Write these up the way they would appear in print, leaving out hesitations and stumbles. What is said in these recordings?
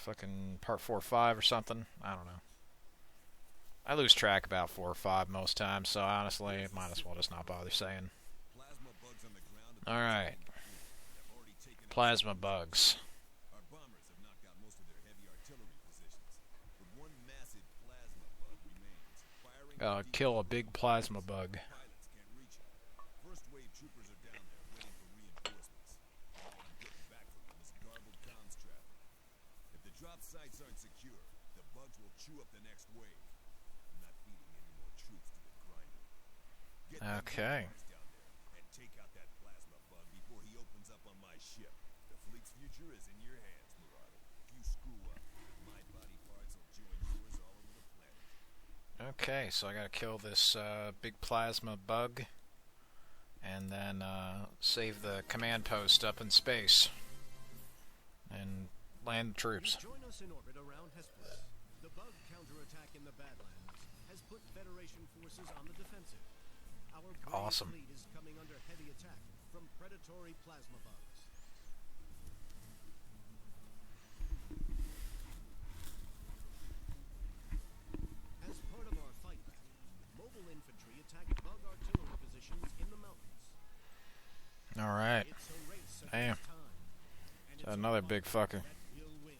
fucking part 4 or 5 or something. I don't know. I lose track about 4 or 5 most times, so honestly, might as well just not bother saying. Alright. Plasma bugs. Kill a big plasma bug. Okay. Okay, so I gotta kill this big plasma bug, and then save the command post up in space, and land troops. Join us in orbit around Hesperus. The bug counterattack in the Badlands has put Federation forces on the defensive. Our awesome fleet is coming under heavy attack from predatory plasma bugs. As part of our fight back, mobile infantry attacked bug artillery positions in the mountains. Alright. It's a race Damn. against time, and it's Another big fucker. that will win.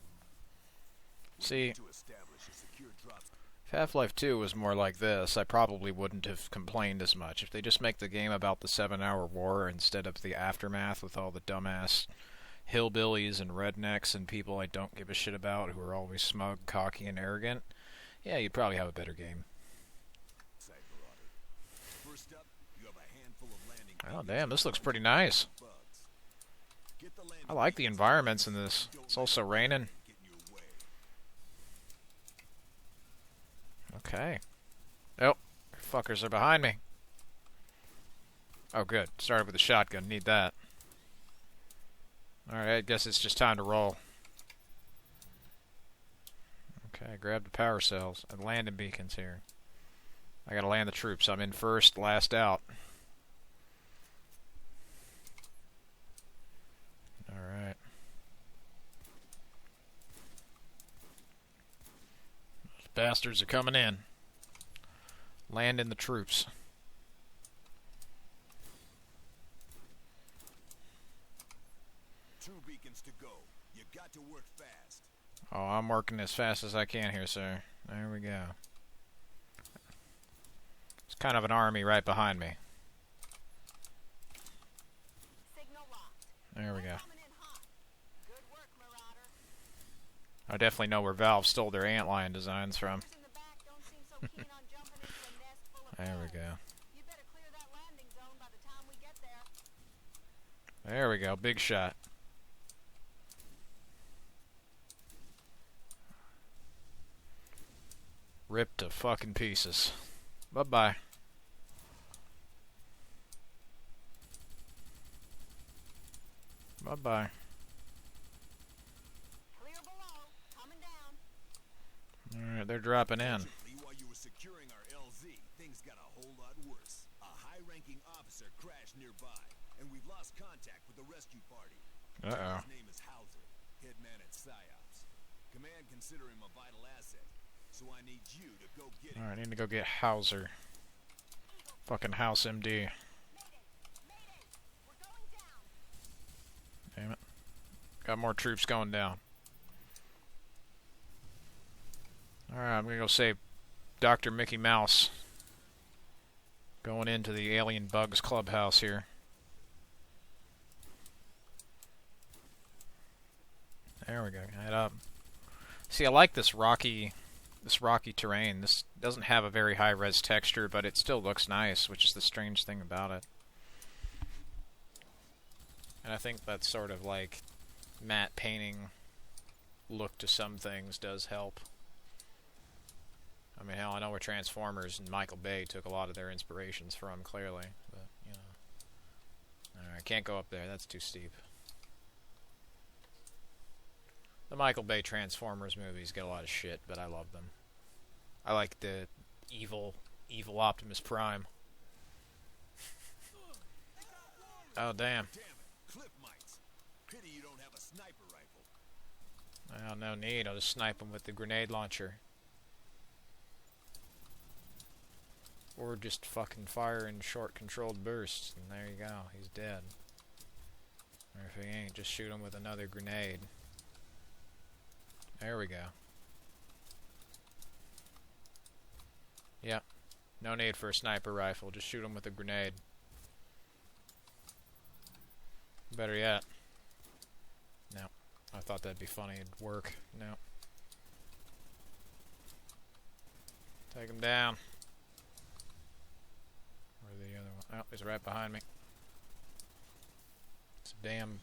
See, if Half-Life 2 was more like this, I probably wouldn't have complained as much. If they just make the game about the 7-hour war instead of the aftermath with all the dumbass hillbillies and rednecks and people I don't give a shit about who are always smug, cocky, and arrogant, yeah, you'd probably have a better game. Oh, damn, this looks pretty nice. I like the environments in this. It's also raining. Okay. Oh, fuckers are behind me. Oh, good. Started with a shotgun. Need that. Alright, I guess it's just time to roll. Okay, grab the power cells and landing beacons here. I gotta land the troops. I'm in first, last out. Alright. Those bastards are coming in. Landing the troops. To work fast. Oh, I'm working as fast as I can here, sir. There we go. It's kind of an army right behind me. There we go. I definitely know where Valve stole their antlion designs from. There we go. There we go. Big shot. Ripped to fucking pieces. Bye-bye. Bye-bye. Alright, they're dropping in. While you were securing our LZ, things got a whole lot worse. A high-ranking officer crashed nearby, and we've lost contact with the rescue party. Uh-oh. His name is Hauser, head man at PSYOPs. Command consider him a vital asset, so I need you to go get him. Alright, I need to go get Hauser. Fucking House MD. Damn it. Got more troops going down. Alright, I'm gonna go save Dr. Mickey Mouse. Going into the Alien Bugs clubhouse here. There we go. Head up. See, I like this rocky terrain. This doesn't have a very high-res texture, but it still looks nice, which is the strange thing about it. And I think that sort of like matte painting look to some things does help. I mean, hell, I know where Transformers and Michael Bay took a lot of their inspirations from, clearly, but, you know. Alright, can't go up there, that's too steep. The Michael Bay Transformers movies get a lot of shit, but I love them. I like the evil Optimus Prime. Oh, damn. Damn it, clip mites. Pity you don't have a sniper rifle. Well, no need. I'll just snipe him with the grenade launcher. Or just fucking fire in short controlled bursts, and there you go, he's dead. Or if he ain't, just shoot him with another grenade. There we go. Yep. No need for a sniper rifle, just shoot him with a grenade. Better yet. No. I thought that'd be funny, it'd work. No. Take him down. Where's the other one? Oh, he's right behind me. It's damn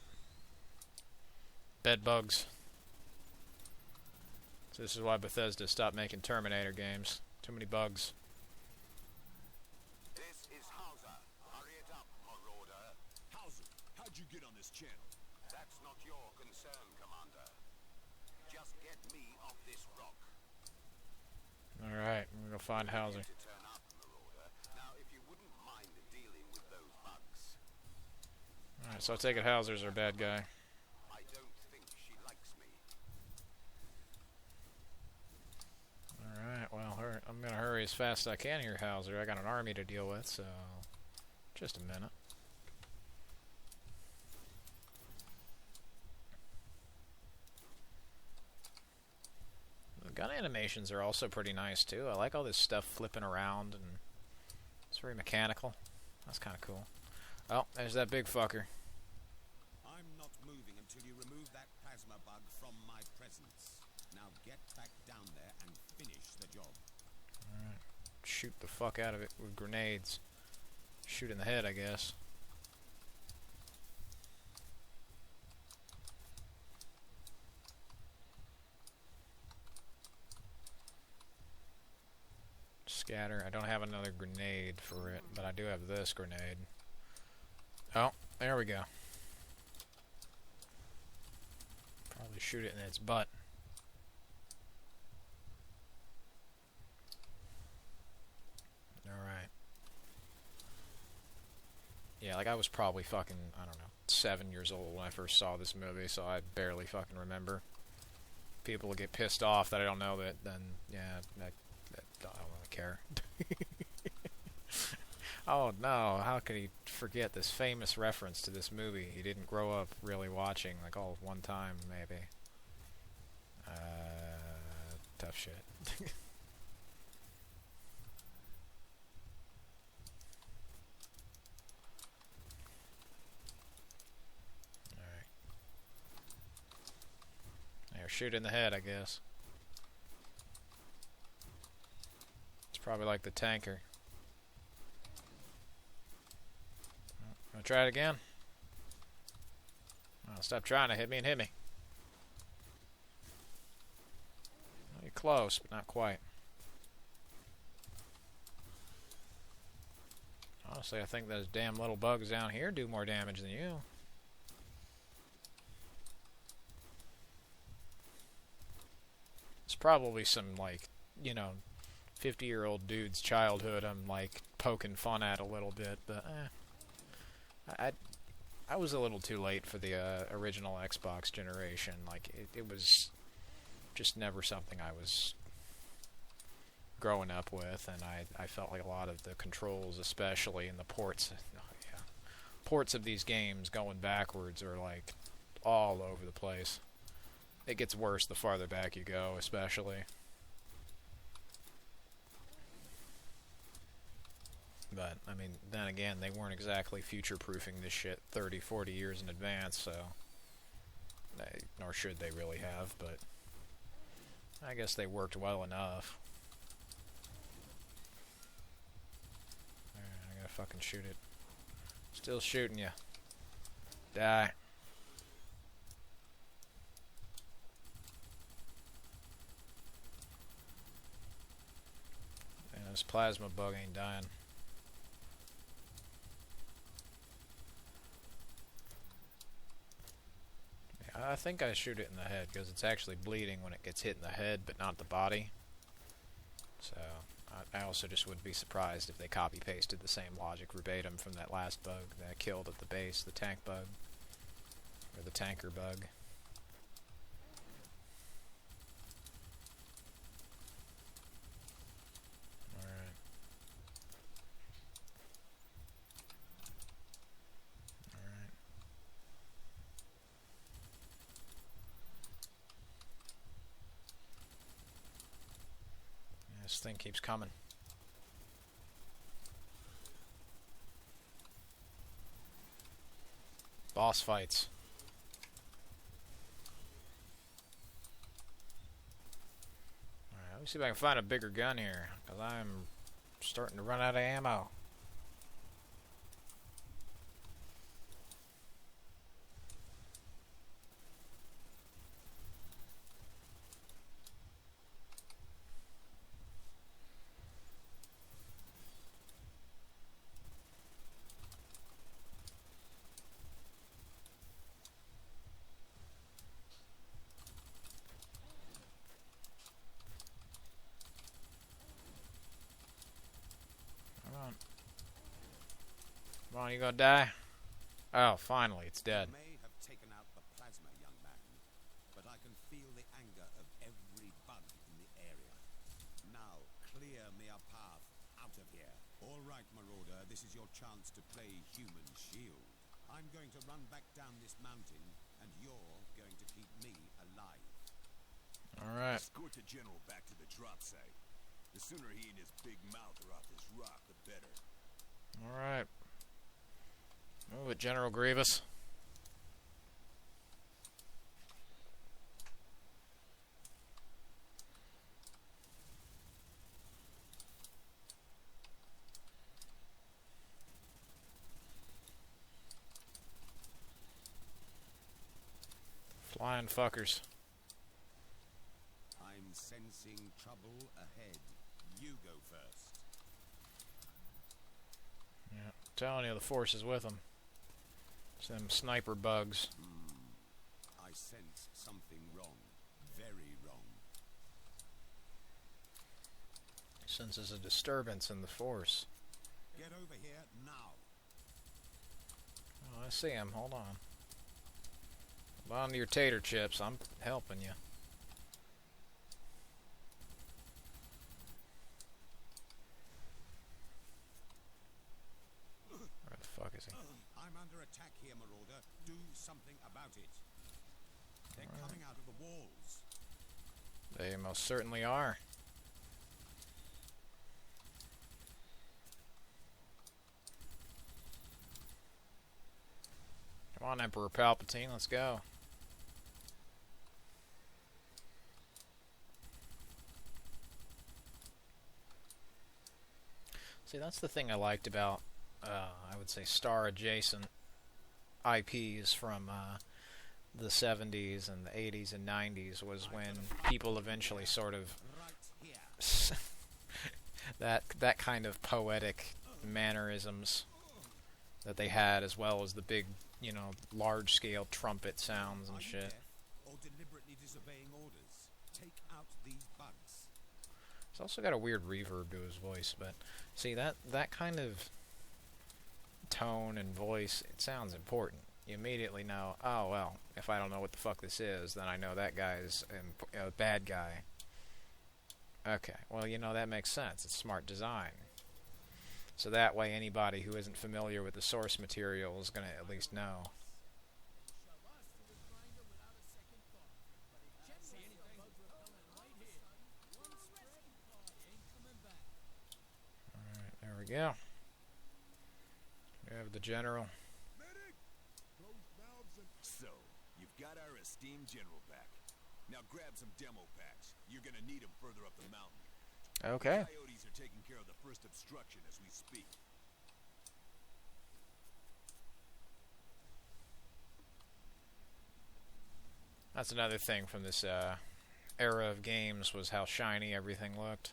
bed bugs. So this is why Bethesda stopped making Terminator games. Too many bugs. This is Hauser. Hurry it up, Marauder. Hauser, how'd you get on this channel? That's not your concern, Commander. Just get me off this rock. Alright, we're gonna find Hauser. To turn up, Marauder. Now, if you wouldn't mind dealing with those bugs. Alright, so I take it Hauser's our bad guy. I don't think she likes me. Alright, well, I'm gonna hurry as fast as I can here, Hauser. I got an army to deal with, so... just a minute. The gun animations are also pretty nice, too. I like all this stuff flipping around, and it's very mechanical. That's kind of cool. Oh, there's that big fucker. I'm not moving until you remove that plasma bug from my presence. Now get back down there and finish the job. Alright. Shoot the fuck out of it with grenades. Shoot in the head, I guess. Scatter. I don't have another grenade for it, but I do have this grenade. Oh, there we go. Probably shoot it in its butt. Alright. Yeah, like I was probably fucking, I don't know, 7 years old when I first saw this movie, so I barely fucking remember. People will get pissed off that I don't know that, then, yeah, I don't really care. Oh no, how could he forget this famous reference to this movie he didn't grow up really watching, like all one time, maybe. Tough shit. Alright. There, shoot in the head, I guess. It's probably like the tanker. Wanna try it again? Oh, stop trying to hit me and hit me. Well, you're close, but not quite. Honestly, I think those damn little bugs down here do more damage than you. It's probably some, like, you know, 50-year-old dude's childhood I'm, like, poking fun at a little bit, but, I was a little too late for the original Xbox generation. Like, it was just never something I was growing up with, and I felt like a lot of the controls, especially in the ports, ports of these games going backwards are like all over the place. It gets worse the farther back you go, especially. But, I mean, then again, they weren't exactly future-proofing this shit 30, 40 years in advance, so... nor should they really have, but... I guess they worked well enough. Alright, I gotta fucking shoot it. Still shooting you. Die. And this plasma bug ain't dying. I think I shoot it in the head, because it's actually bleeding when it gets hit in the head, but not the body. So, I also just wouldn't be surprised if they copy-pasted the same logic verbatim from that last bug that I killed at the base, the tank bug. Or the tanker bug. This thing keeps coming. Boss fights. Alright, let me see if I can find a bigger gun here, because I'm starting to run out of ammo. Come on, you gonna die? Oh, finally, it's dead. You may have taken out the plasma, young man, but I can feel the anger of every bug in the area. Now, clear me a path out of here. All right, Marauder, this is your chance to play human shield. I'm going to run back down this mountain, and you're going to keep me alive. Alright. Escort the general back to the drop site. The sooner he and his big mouth are off this rock, the better. Alright. Move it, General Grievous. Flying fuckers. I'm sensing trouble ahead. You go first. Yeah, I'm telling you, the Force is with them. It's them sniper bugs. I sense something wrong. Very wrong. Senses a disturbance in the Force. Get over here now. Oh, I see him. Hold on. Hold on to your tater chips. I'm helping you. Where the fuck is he? I'm under attack here, Marauder. Do something about it. They're coming out of the walls. They most certainly are. Come on, Emperor Palpatine, let's go. See, that's the thing I liked about, I would say, star-adjacent IPs from the 70s and the 80s and 90s, was when people eventually sort of Right here. that kind of poetic mannerisms that they had, as well as the big, you know, large-scale trumpet sounds and Are you shit. deaf or deliberately disobeying orders? Take out these bugs. He's also got a weird reverb to his voice, but see, that kind of tone and voice, it sounds important. You immediately know, oh, well, if I don't know what the fuck this is, then I know that guy's a bad guy. Okay, well, you know, that makes sense. It's smart design. So that way anybody who isn't familiar with the source material is going to at least know. Alright, there we go. We have the general. So, you've got our esteemed general back. Now grab some demo packs. You're gonna need them further up the mountain. Okay. Coyotes are taking care of the first obstruction as we speak. That's another thing from this era of games, was how shiny everything looked.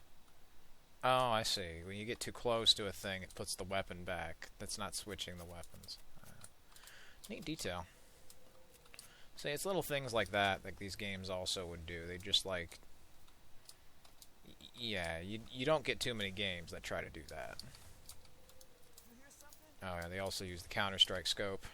Oh, I see. When you get too close to a thing, it puts the weapon back. That's not switching the weapons. Neat detail. See, it's little things like that these games also would do. They just, like... Yeah, you don't get too many games that try to do that. Oh, yeah, they also use the Counter-Strike scope.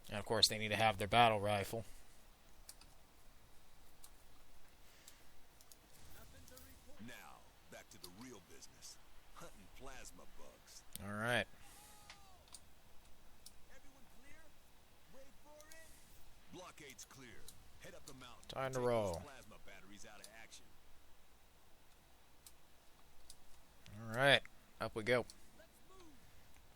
And of course, they need to have their battle rifle. Now, back to the real business. Hunting plasma bugs. Alright. Everyone clear? Wait for it. Time to roll. Plasma batteries out of action. Alright, up we go.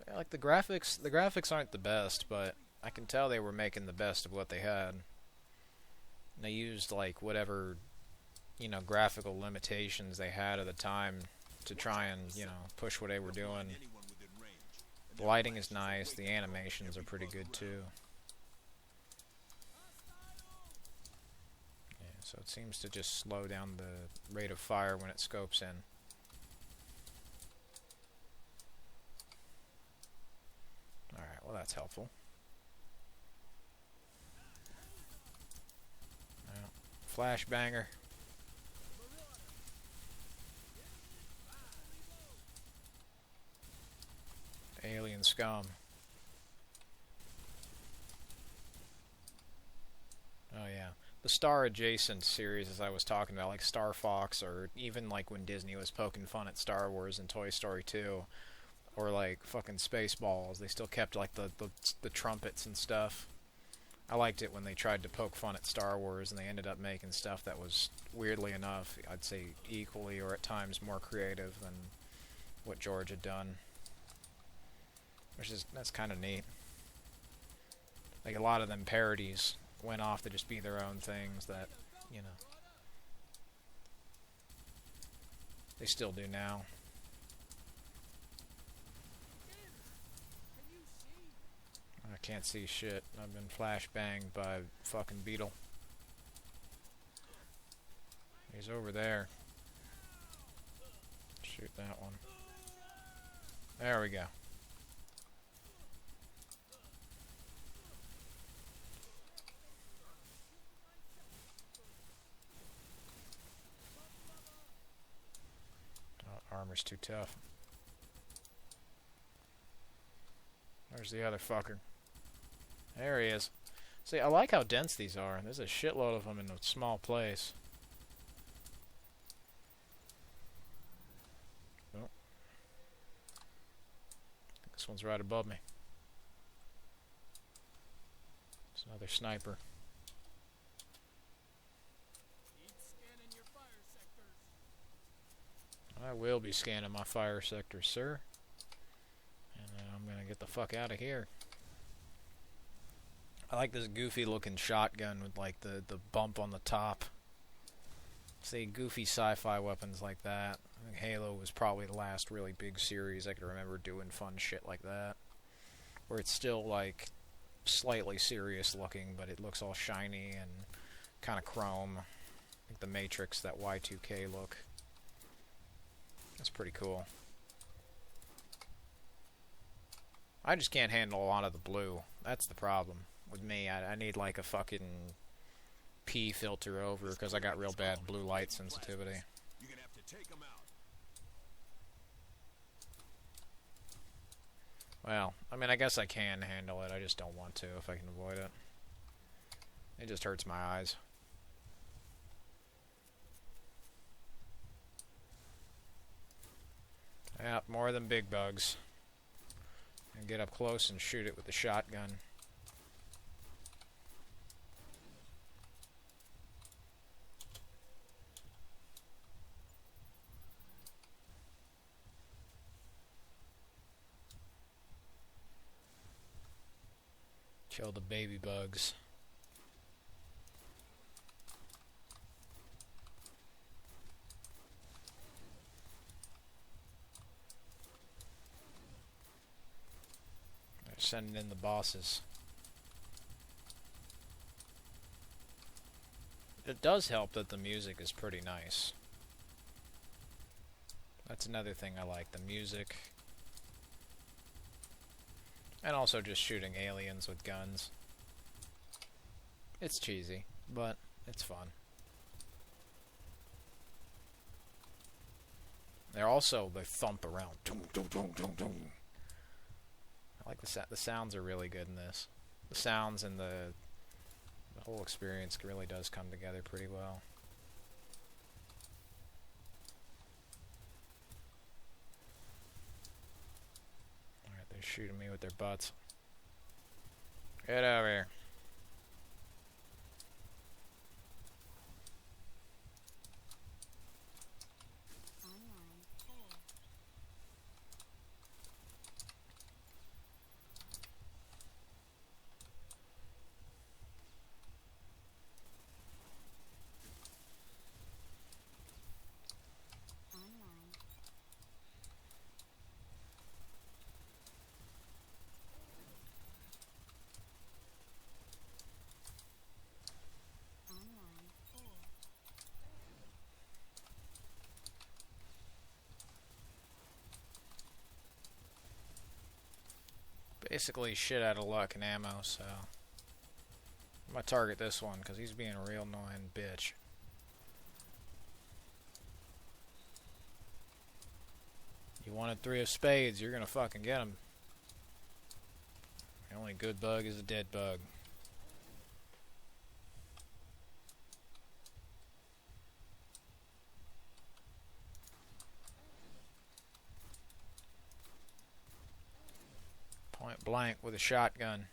Yeah, like the graphics aren't the best, but I can tell they were making the best of what they had. And they used like whatever, you know, graphical limitations they had at the time to try and, you know, push what they were doing. The lighting is nice, the animations are pretty good too. Yeah, so it seems to just slow down the rate of fire when it scopes in. Alright, well that's helpful. Well, flashbanger. Alien scum. Oh yeah. The Star adjacent series, as I was talking about, like Star Fox, or even like when Disney was poking fun at Star Wars and Toy Story 2, or like fucking Spaceballs, they still kept like the trumpets and stuff. I liked it when they tried to poke fun at Star Wars and they ended up making stuff that was, weirdly enough, I'd say equally or at times more creative than what George had done. That's kind of neat. Like a lot of them parodies went off to just be their own things that, you know, they still do now. I can't see shit. I've been flashbanged by a fucking beetle. He's over there. Shoot that one. There we go. Oh, armor's too tough. There's the other fucker. There he is. See, I like how dense these are. There's a shitload of them in a small place. Oh. This one's right above me. It's another sniper. I will be scanning my fire sector, sir. And then I'm gonna get the fuck out of here. I like this goofy looking shotgun with like the bump on the top. See, goofy sci-fi weapons like that. I think Halo was probably the last really big series I can remember doing fun shit like that. Where it's still like slightly serious looking, but it looks all shiny and kind of chrome. Like the Matrix, that Y2K look. That's pretty cool. I just can't handle a lot of the blue. That's the problem with me. I need like a fucking P filter over because I got real bad blue light sensitivity. You're gonna have to take them out. Well, I mean, I guess I can handle it. I just don't want to if I can avoid it. It just hurts my eyes. Yeah, more than big bugs. And get up close and shoot it with the shotgun. Kill the baby bugs. They're sending in the bosses. It does help that the music is pretty nice. That's another thing I like, the music. And also just shooting aliens with guns. It's cheesy, but it's fun. They thump around. I like the sounds are really good in this. The sounds and the whole experience really does come together pretty well. Alright, they're shooting me with their butts. Get over here. basically shit out of luck and ammo, so I'm gonna target this one because he's being a real annoying bitch. You wanted 3 of spades, you're gonna fucking get him. The only good bug is a dead bug. Point blank with a shotgun.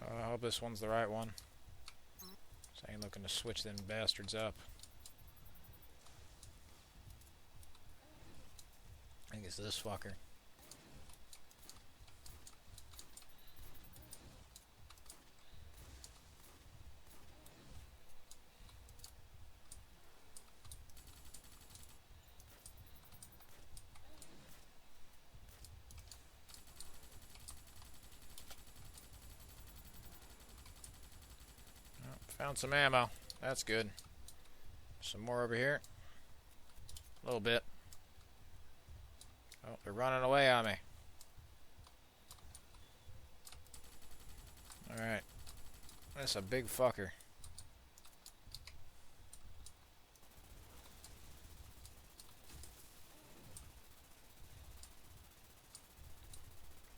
I hope this one's the right one. So I ain't looking to switch them bastards up. I think it's this fucker. Found some ammo. That's good. Some more over here. A little bit. Oh, they're running away on me. Alright. That's a big fucker.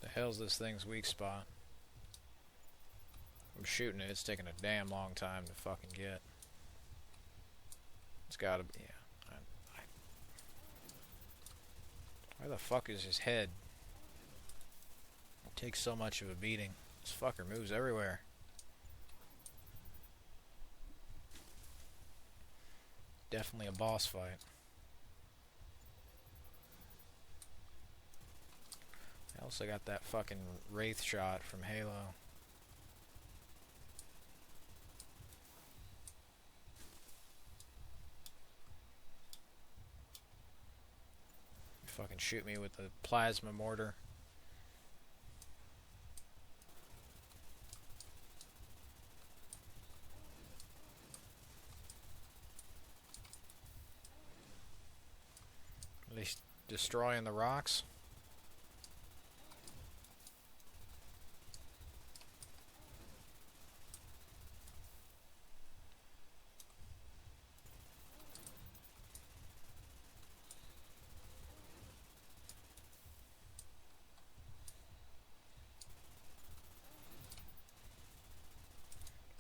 The hell's this thing's weak spot? I'm shooting it. It's taking a damn long time to fucking get. It's gotta be, yeah. Where the fuck is his head? It takes so much of a beating. This fucker moves everywhere. Definitely a boss fight. I also got that fucking wraith shot from Halo. Fucking shoot me with the plasma mortar. At least destroying the rocks.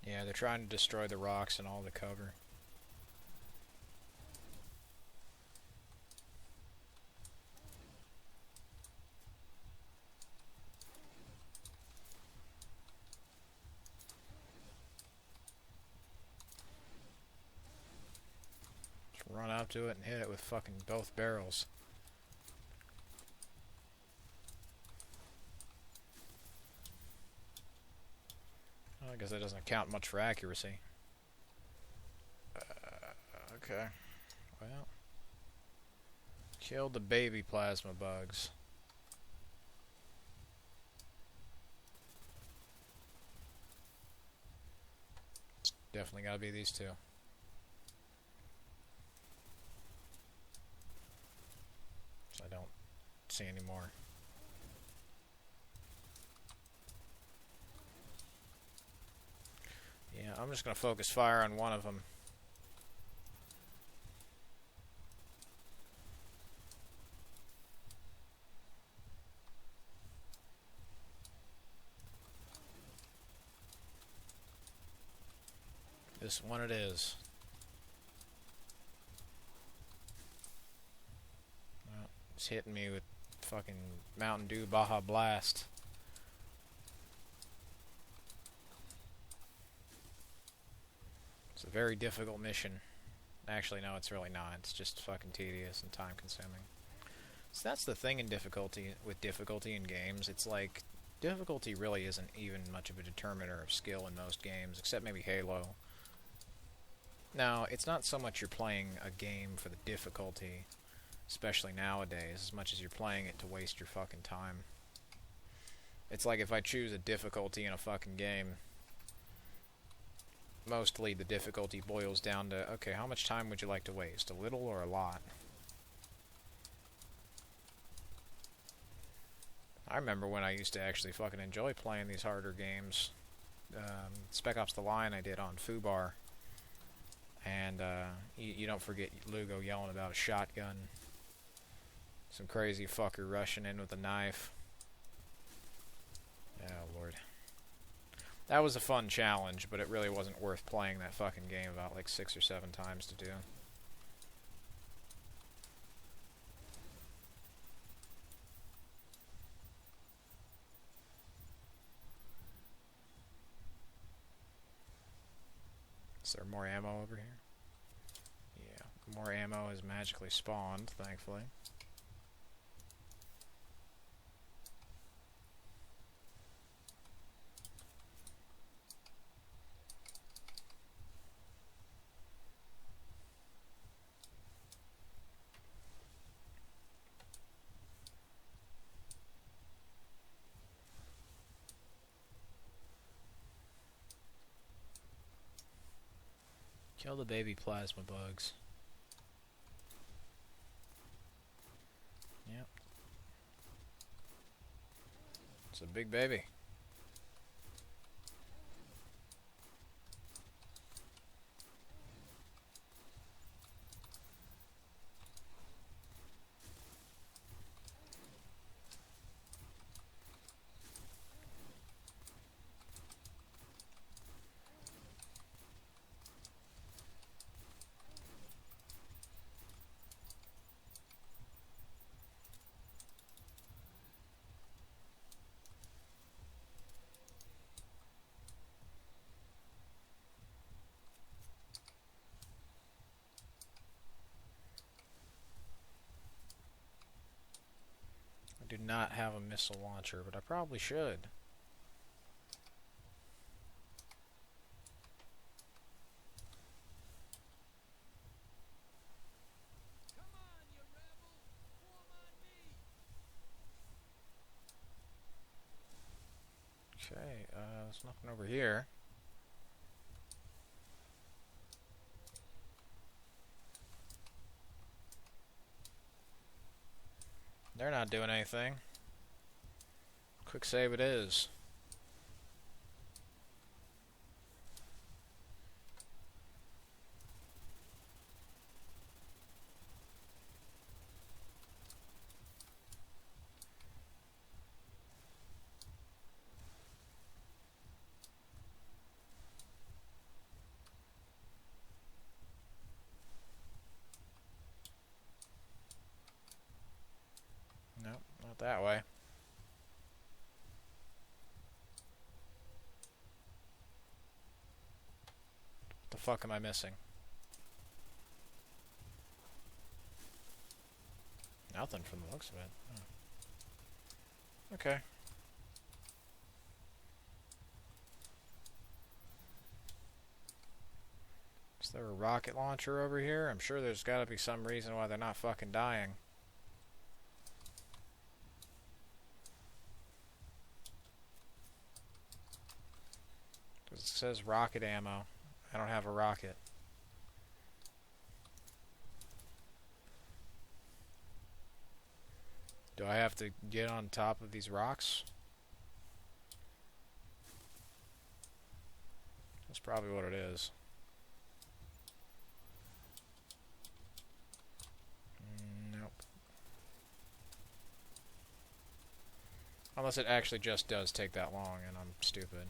Yeah, they're trying to destroy the rocks and all the cover. Just run up to it and hit it with fucking both barrels. I guess that doesn't count much for accuracy. Okay. Well. Killed the baby plasma bugs. Definitely gotta be these two. So I don't see any more. Yeah, I'm just gonna focus fire on one of them. This one it is. Well, it's hitting me with fucking Mountain Dew Baja Blast. It's a very difficult mission. Actually, no, it's really not. It's just fucking tedious and time consuming. So that's the thing in difficulty in games. It's like Difficulty really isn't even much of a determiner of skill in most games, except maybe Halo. Now, it's not so much you're playing a game for the difficulty, especially nowadays, as much as you're playing it to waste your fucking time. It's like if I choose a difficulty in a fucking game, mostly the difficulty boils down to, okay, how much time would you like to waste? A little or a lot? I remember when I used to actually fucking enjoy playing these harder games. Spec Ops The Line I did on Fubar. And you don't forget Lugo yelling about a shotgun. Some crazy fucker rushing in with a knife. Oh, Lord. That was a fun challenge, but it really wasn't worth playing that fucking game about like 6 or 7 times to do. Is there more ammo over here? Yeah, more ammo is magically spawned, thankfully. Kill the baby plasma bugs. Yep. It's a big baby. I do not have a missile launcher, but I probably should. Okay, there's nothing over here. They're not doing anything. Quick save it is. Nope, not that way. What the fuck am I missing? Nothing from the looks of it. Oh. Okay. Is there a rocket launcher over here? I'm sure there's gotta be some reason why they're not fucking dying. Because it says rocket ammo. I don't have a rocket. Do I have to get on top of these rocks? That's probably what it is. Nope. Unless it actually just does take that long and I'm stupid.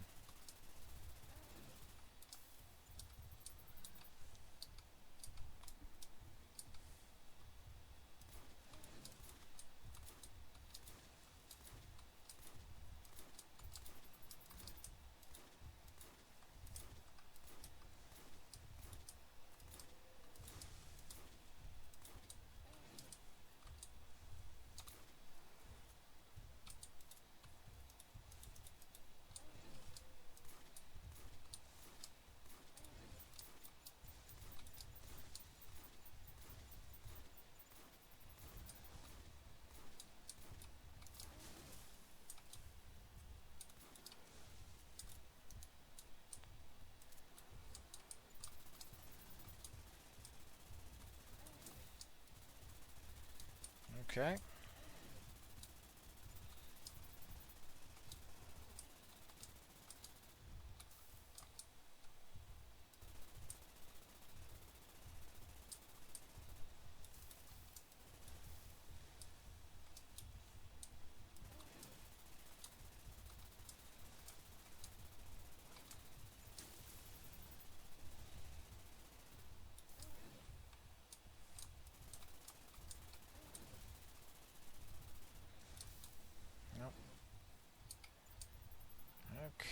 Okay. Nope.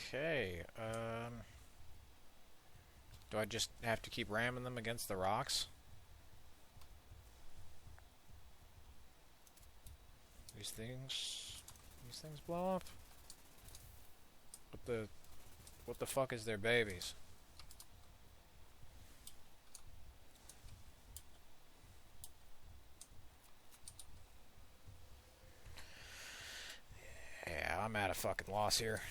Okay. Do I just have to keep ramming them against the rocks? These things blow up? What the fuck is their babies? Yeah, I'm at a fucking loss here.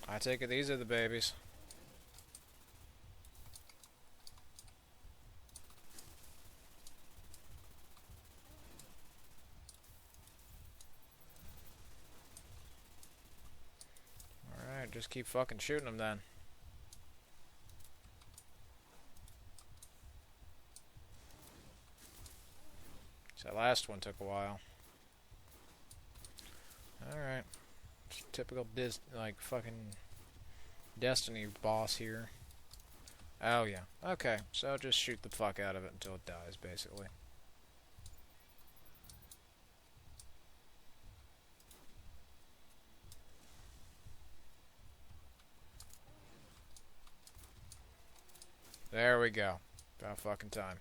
I take it these are the babies. Alright, just keep fucking shooting them then. So that last one took a while. Alright. Typical fucking Destiny boss here. Oh yeah. Okay, so just shoot the fuck out of it until it dies, basically. There we go. About fucking time.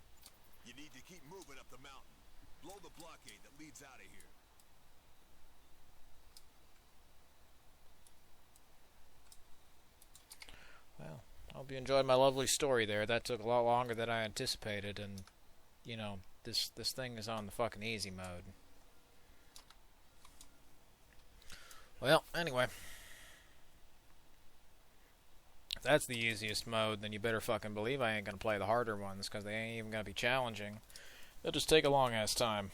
You need to keep moving up the mountain. Blow the blockade that leads out of here. Well, I hope you enjoyed my lovely story there. That took a lot longer than I anticipated, and, you know, this thing is on the fucking easy mode. Well, anyway. If that's the easiest mode, then you better fucking believe I ain't gonna play the harder ones, because they ain't even gonna be challenging. They'll just take a long-ass time.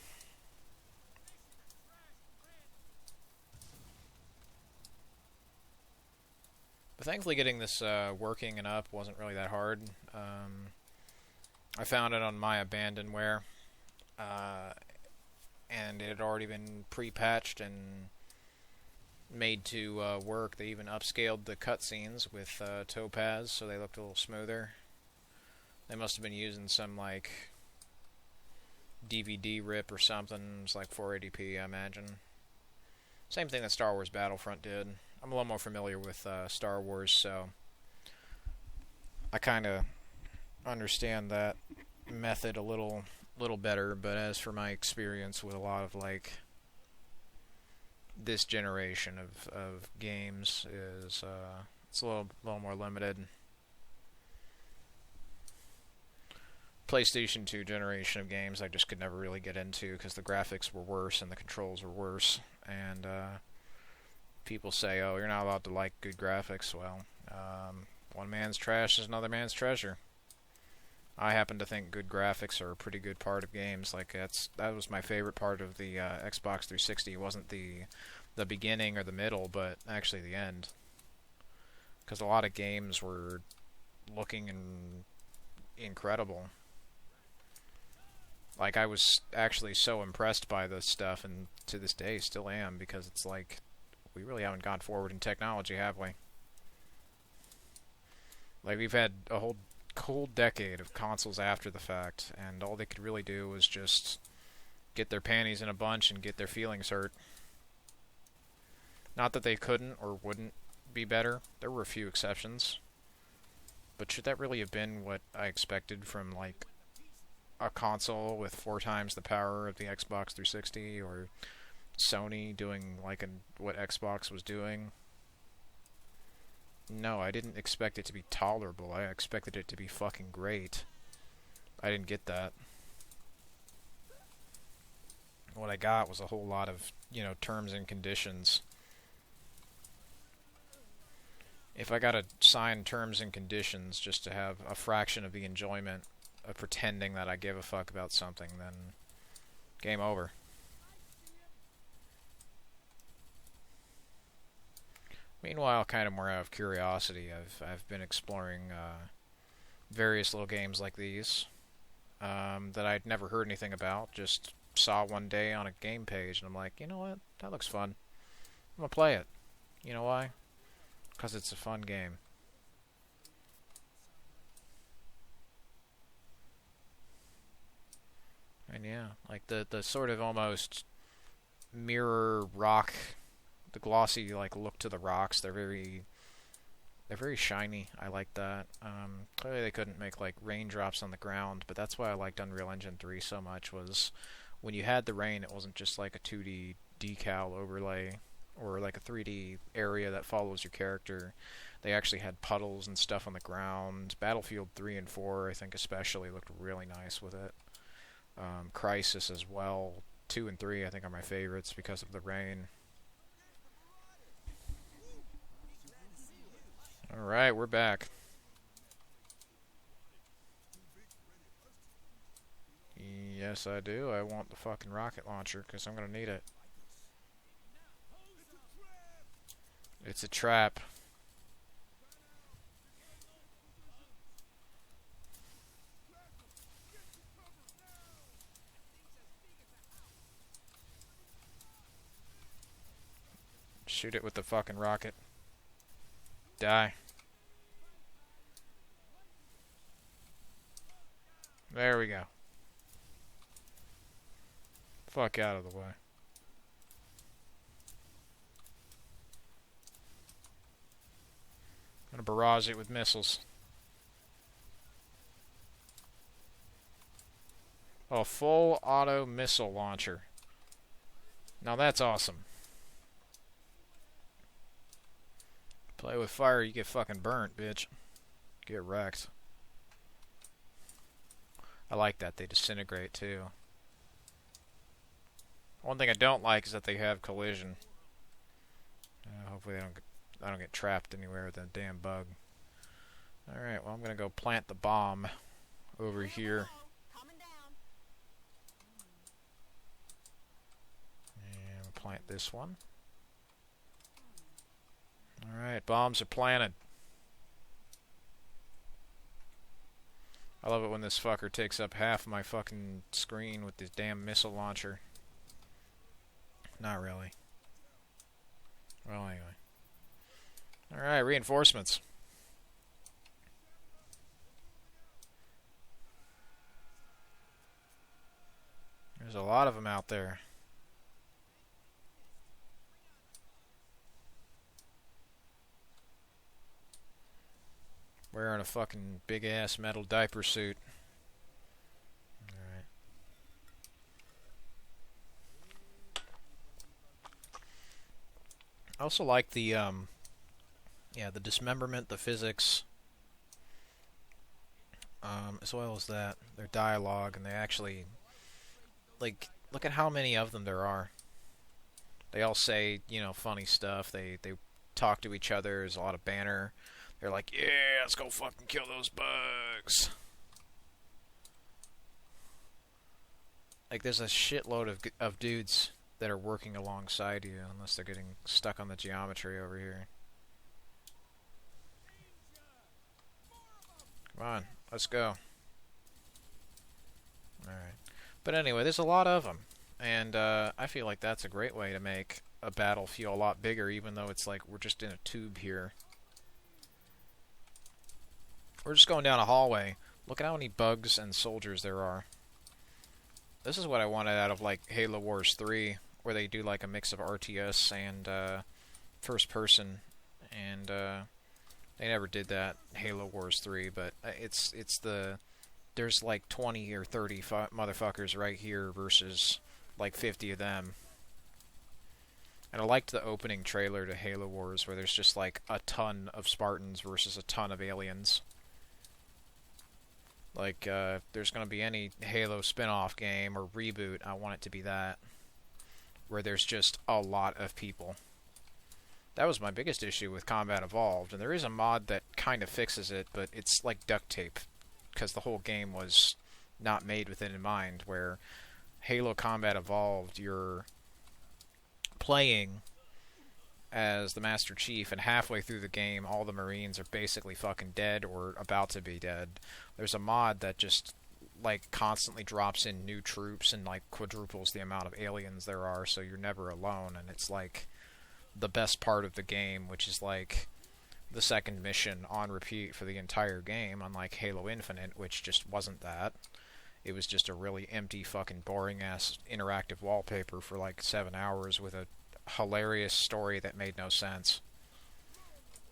But thankfully getting this working and up wasn't really that hard. I found it on my abandonware, and it had already been pre-patched and made to work. They even upscaled the cutscenes with Topaz, so they looked a little smoother. They must have been using some, like, DVD rip or something. It was like 480p, I imagine. Same thing that Star Wars Battlefront did. I'm a little more familiar with Star Wars, so I kind of understand that method a little better. But as for my experience with a lot of, like, this generation of games is it's a little more limited. PlayStation 2 generation of games I just could never really get into because the graphics were worse and the controls were worse, and people say, oh, you're not allowed to like good graphics. Well, one man's trash is another man's treasure. I happen to think good graphics are a pretty good part of games. Like that was my favorite part of the Xbox 360. It wasn't the beginning or the middle, but actually the end. Because a lot of games were looking incredible. Like, I was actually so impressed by this stuff, and to this day still am, because it's like, we really haven't gone forward in technology, have we? Like, we've had a whole decade of consoles after the fact, and all they could really do was just get their panties in a bunch and get their feelings hurt. Not that they couldn't or wouldn't be better. There were a few exceptions. But should that really have been what I expected from, like, a console with 4 times the power of the Xbox 360, or Sony doing, like, what Xbox was doing? No, I didn't expect it to be tolerable. I expected it to be fucking great. I didn't get that. What I got was a whole lot of, terms and conditions. If I gotta sign terms and conditions just to have a fraction of the enjoyment of pretending that I give a fuck about something, then game over. Meanwhile, kind of more out of curiosity, I've been exploring various little games like these that I'd never heard anything about. Just saw one day on a game page, and I'm like, you know what? That looks fun. I'm gonna play it. You know why? Because it's a fun game. And yeah, like the sort of almost mirror rock, the glossy like look to the rocks. They're very shiny. I like that. Clearly they couldn't make like raindrops on the ground, but that's why I liked Unreal Engine 3 so much. Was when you had the rain, it wasn't just like a 2D decal overlay or like a 3D area that follows your character. They actually had puddles and stuff on the ground. Battlefield 3 and 4, I think especially, looked really nice with it. Crisis as well. 2 and 3 I think are my favorites because of the rain. Alright, we're back. Yes, I do. I want the fucking rocket launcher because I'm gonna need it. It's a trap. Shoot it with the fucking rocket. Die. There we go. Fuck out of the way. I'm gonna barrage it with missiles. A full auto missile launcher. Now that's awesome. Play with fire, you get fucking burnt, bitch. Get wrecked. I like that they disintegrate too. One thing I don't like is that they have collision. Hopefully I don't get trapped anywhere with that damn bug. Alright, well I'm gonna go plant the bomb over here. And we'll plant this one. Alright, bombs are planted. I love it when this fucker takes up half of my fucking screen with this damn missile launcher. Not really. Well, anyway. Alright, reinforcements. There's a lot of them out there. Wearing a fucking big-ass metal diaper suit. Alright. I also like the, the dismemberment, the physics, as well as that, their dialogue, and they actually, like, look at how many of them there are. They all say, you know, funny stuff, they talk to each other, there's a lot of banter. They're like, yeah, let's go fucking kill those bugs. Like, there's a shitload of dudes that are working alongside you, unless they're getting stuck on the geometry over here. Come on, let's go. Alright. But anyway, there's a lot of them. And I feel like that's a great way to make a battle feel a lot bigger, even though it's like we're just in a tube here. We're just going down a hallway. Look at how many bugs and soldiers there are. This is what I wanted out of, like, Halo Wars 3, where they do, like, a mix of RTS and first person. And they never did that, Halo Wars 3, but there's, like, 20 or 30 motherfuckers right here versus, like, 50 of them. And I liked the opening trailer to Halo Wars, where there's just, like, a ton of Spartans versus a ton of aliens. Like, if there's going to be any Halo spin-off game or reboot, I want it to be that. Where there's just a lot of people. That was my biggest issue with Combat Evolved, and there is a mod that kind of fixes it, but it's like duct tape because the whole game was not made with it in mind, where Halo Combat Evolved, you're playing as the Master Chief, and halfway through the game, all the Marines are basically fucking dead or about to be dead. There's a mod that just, like, constantly drops in new troops and, like, quadruples the amount of aliens there are, so you're never alone, and it's, like, the best part of the game, which is, like, the second mission on repeat for the entire game, unlike Halo Infinite, which just wasn't that. It was just a really empty, fucking boring-ass interactive wallpaper for, like, 7 hours with a hilarious story that made no sense.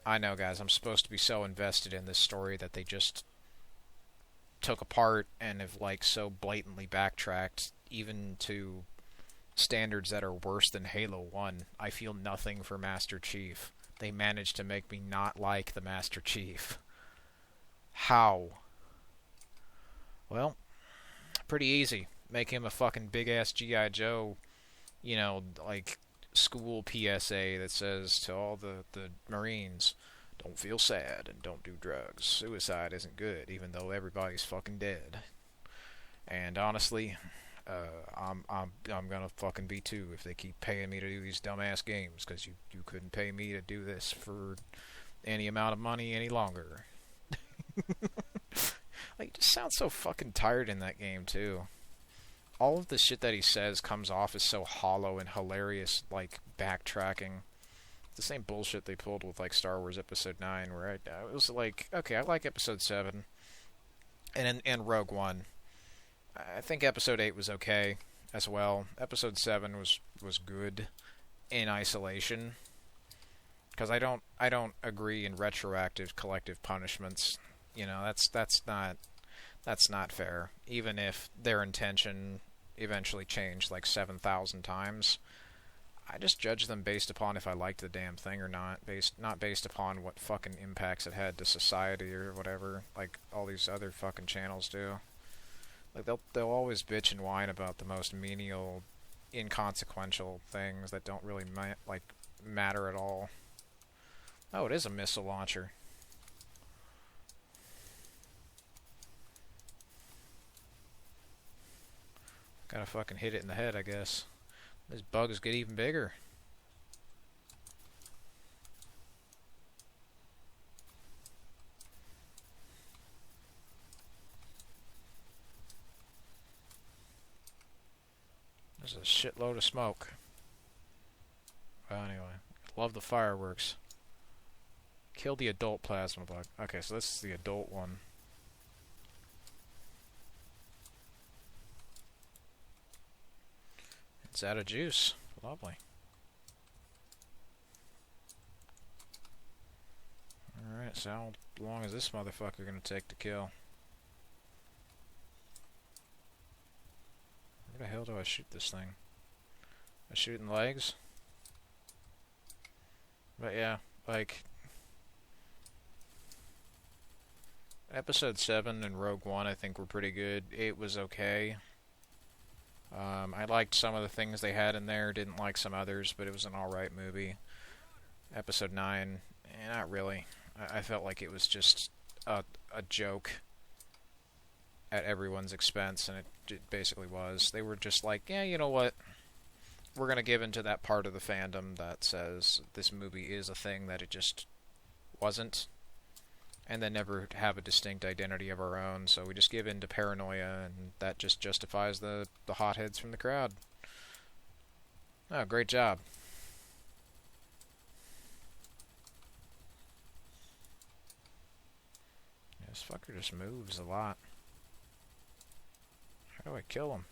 I know, guys, I'm supposed to be so invested in this story that they just took apart and have, like, so blatantly backtracked, even to standards that are worse than Halo 1. I feel nothing for Master Chief. They managed to make me not like the Master Chief. How? Well, pretty easy. Make him a fucking big-ass G.I. Joe, you know, like, school PSA that says to all the Marines, don't feel sad and don't do drugs. Suicide isn't good, even though everybody's fucking dead. And honestly, I'm gonna fucking be too if they keep paying me to do these dumbass games, because you couldn't pay me to do this for any amount of money any longer. Like, it just sounds so fucking tired in that game too. All of the shit that he says comes off as so hollow and hilarious, like, backtracking. It's the same bullshit they pulled with, like, Star Wars Episode 9, where it was like, okay, I like Episode 7, and Rogue One. I think Episode 8 was okay as well. Episode 7 was good in isolation, because I don't agree in retroactive collective punishments. You know, that's not fair. Even if their intention eventually changed like 7,000 times, I just judge them based upon if I liked the damn thing or not, not based upon what fucking impacts it had to society or whatever, like all these other fucking channels do. Like, they'll always bitch and whine about the most menial, inconsequential things that don't really matter at all. Oh, it is a missile launcher. Gotta fucking hit it in the head, I guess. These bugs get even bigger. There's a shitload of smoke. Well, anyway, love the fireworks. Kill the adult plasma bug. Okay, so this is the adult one. It's out of juice. Lovely. Alright, so how long is this motherfucker gonna take to kill? Where the hell do I shoot this thing? I shoot in the legs? But yeah, like, Episode 7 and Rogue One I think were pretty good. 8 was okay. I liked some of the things they had in there, didn't like some others, but it was an alright movie. Episode 9, not really. I felt like it was just a joke at everyone's expense, and it basically was. They were just like, yeah, you know what? We're going to give into that part of the fandom that says this movie is a thing that it just wasn't, and then never have a distinct identity of our own, so we just give in to paranoia, and that just justifies the hotheads from the crowd. Oh, great job. This fucker just moves a lot. How do I kill him?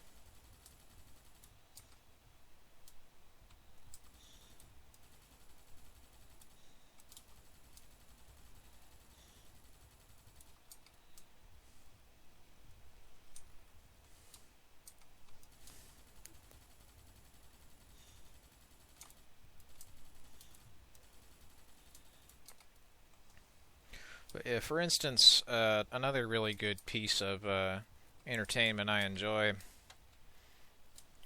But for instance, another really good piece of entertainment I enjoy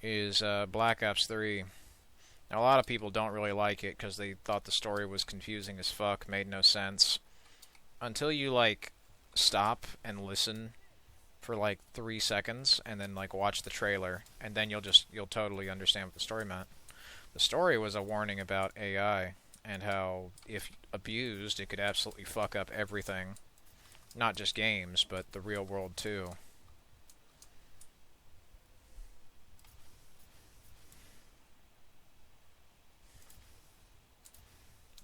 is Black Ops 3. Now, a lot of people don't really like it because they thought the story was confusing as fuck, made no sense. Until you, like, stop and listen for like 3 seconds and then like watch the trailer, and then you'll totally understand what the story meant. The story was a warning about AI and how if abused it could absolutely fuck up everything, not just games but the real world too.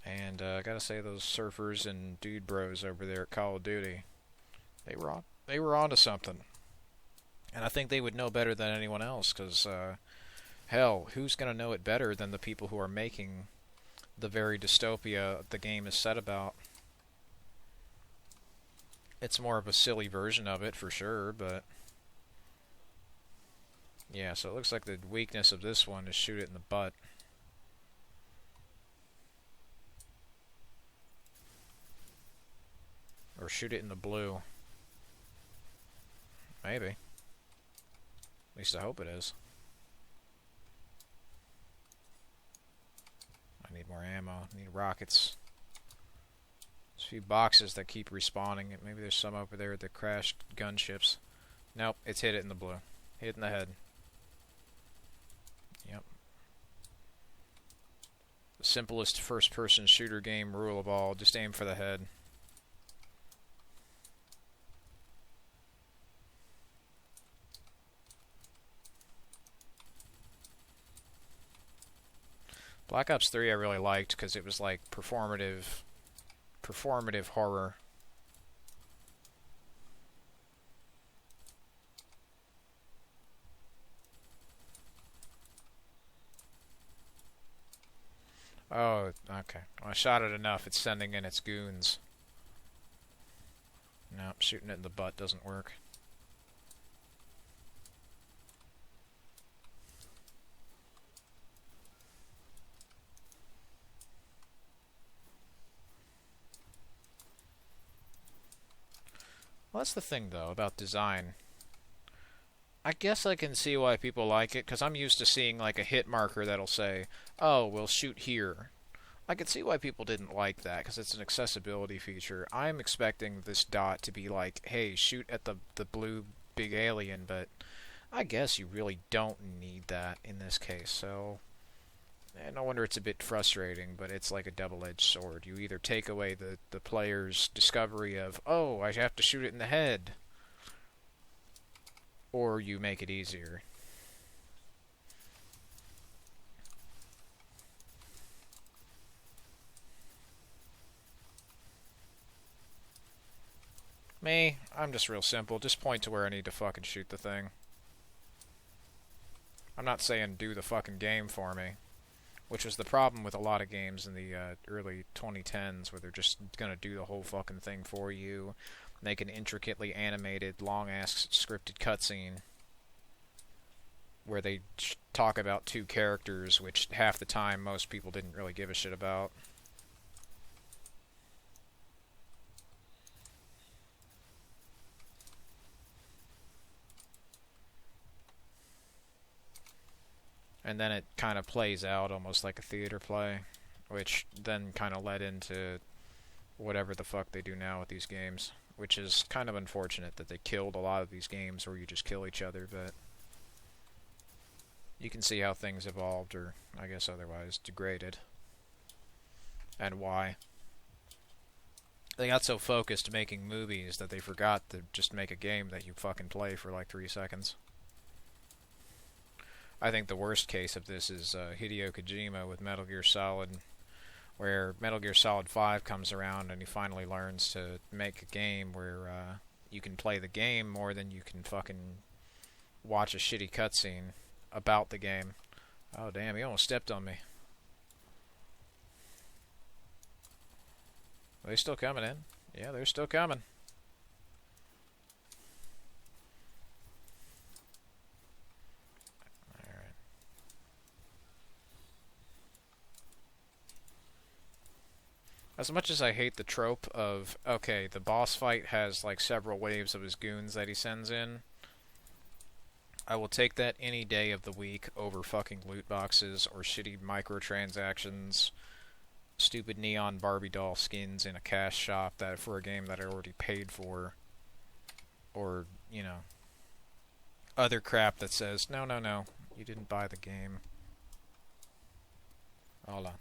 And I gotta say, those surfers and dude bros over there at Call of Duty, they were onto something. And I think they would know better than anyone else, because, hell, who's going to know it better than the people who are making the very dystopia the game is set about? It's more of a silly version of it, for sure, but... yeah, so it looks like the weakness of this one is shoot it in the butt. Or shoot it in the blue. Maybe. At least I hope it is. I need more ammo. I need rockets. There's a few boxes that keep respawning. Maybe there's some over there at the crashed gunships. Nope, it's hit it in the blue. Hit it in the head. Yep. The simplest first-person shooter game rule of all. Just aim for the head. Black Ops 3 I really liked because it was like performative horror. Oh, okay. Well, I shot it enough, it's sending in its goons. Nope, shooting it in the butt doesn't work. Well, that's the thing, though, about design. I guess I can see why people like it, because I'm used to seeing, like, a hit marker that'll say, oh, we'll shoot here. I can see why people didn't like that, because it's an accessibility feature. I'm expecting this dot to be like, hey, shoot at the blue big alien, but I guess you really don't need that in this case, so... no wonder it's a bit frustrating, but it's like a double-edged sword. You either take away the player's discovery of, oh, I have to shoot it in the head, or you make it easier. Me, I'm just real simple. Just point to where I need to fucking shoot the thing. I'm not saying do the fucking game for me. Which was the problem with a lot of games in the early 2010s, where they're just gonna do the whole fucking thing for you, make an intricately animated, long-ass scripted cutscene, where they talk about two characters, which half the time most people didn't really give a shit about. And then it kind of plays out almost like a theater play, which then kind of led into whatever the fuck they do now with these games, which is kind of unfortunate that they killed a lot of these games where you just kill each other, but you can see how things evolved, or I guess otherwise degraded, and why. They got so focused making movies that they forgot to just make a game that you fucking play for like 3 seconds. I think the worst case of this is Hideo Kojima with Metal Gear Solid, where Metal Gear Solid 5 comes around and he finally learns to make a game where you can play the game more than you can fucking watch a shitty cutscene about the game. Oh damn, he almost stepped on me. Are they still coming in? Yeah, they're still coming. As much as I hate the trope of, okay, the boss fight has like several waves of his goons that he sends in, I will take that any day of the week over fucking loot boxes or shitty microtransactions, stupid neon Barbie doll skins in a cash shop that for a game that I already paid for. or, you know, other crap that says, no, no, no, you didn't buy the game. Hold on.